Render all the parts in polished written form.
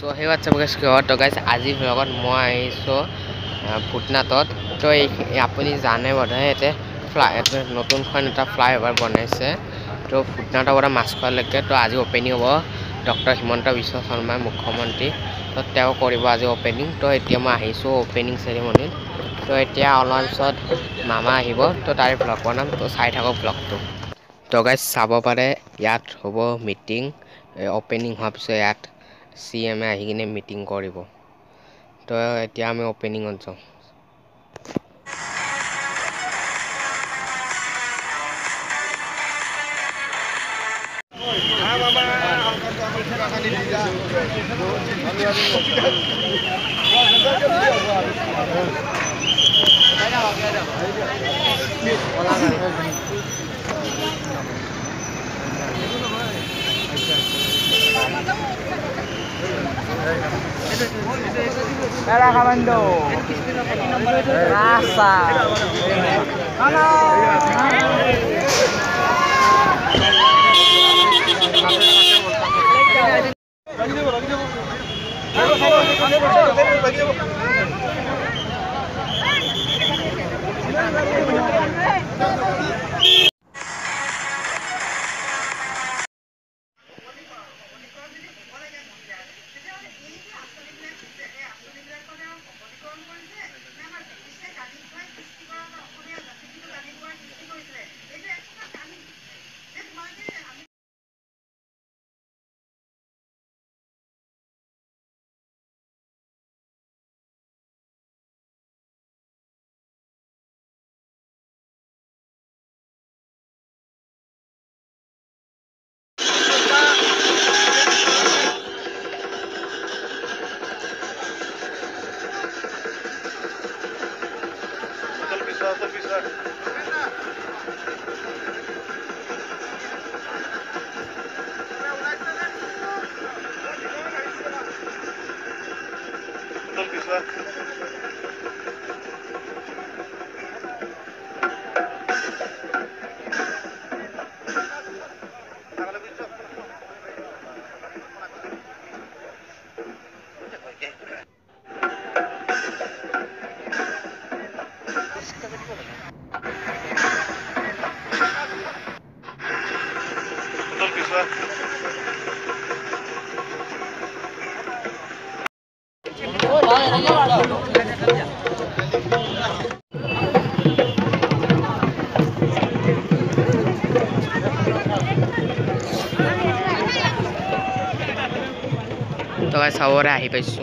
So hey what's up guys তো guys আজি vlogত মই আহিছো ফুটনাতত তো আপুনি জানে বোধহয় এতে নতুনখন এটা ফ্লাইওভাৰ বনাইছে তো ফুটনাতৰ পৰা মাছখোৱালৈকে তো আজি ওপেনিং হ'ব ডক্টৰ হিমন্ত বিশ্ব শৰ্মা মুখ্যমন্ত্ৰী তো তেওঁ কৰিব আজি ওপেনিং তো এতিয়া মই আহিছো ওপেনিং সেৰেমনিত তো এতিয়া অলপ পিছত মামা আহিব তো তাৰ vlog বনাম তো চাই থাকক vlogটো তো guys চাব পাৰে ইয়াত হ'ব মিটিং ওপেনিং হোৱাৰ পিছত ইয়াত CM আহি কিনে মিটিং কৰিব তো এতিয়া আমি ওপেনিংত যাওঁ Era Kamando. Rasa. Halo. তো গাইস সবৰে আহি পাইছো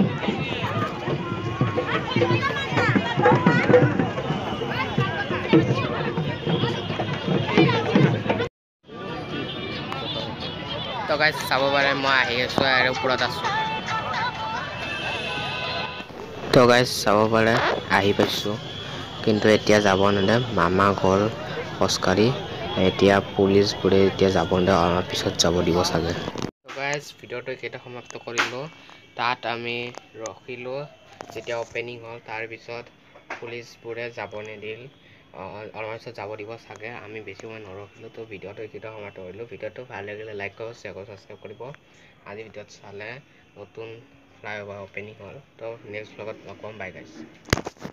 তো গাইস চাব পাৰে মই আহি আছো আৰু ওপৰত আছো তো গাইস চাব পাৰে আহি পাইছো কিন্তু এতিয়া যাব নদে মামা ঘৰ খস্কাৰি এতিয়া পুলিশ পুৰে এতিয়া যাব নদে অলপ পিছত যাব দিব সাগে তো গাইস ভিডিওটো কেটা সমাপ্ত কৰিলো তাত আমি ৰখিলো যেতিয়া ওপেনিং হল তাৰ পিছত পুলিশ পুৰে যাব নিদিল অলপ পিছত যাব দিব সাগে আমি বেছি সময় নৰখিলো তো ভিডিওটো কেটা সমাপ্ত কৰিলো ভিডিওটো ভাল লাগিলে লাইক কৰক শেয়াৰ কৰক সাবস্ক্ৰাইব কৰিব আজি ভিডিওত চালে নতুন ফ্লাইওভাৰ ওপেনিং হল তো নেক্সট vlogত লগ পাম বাই গাইস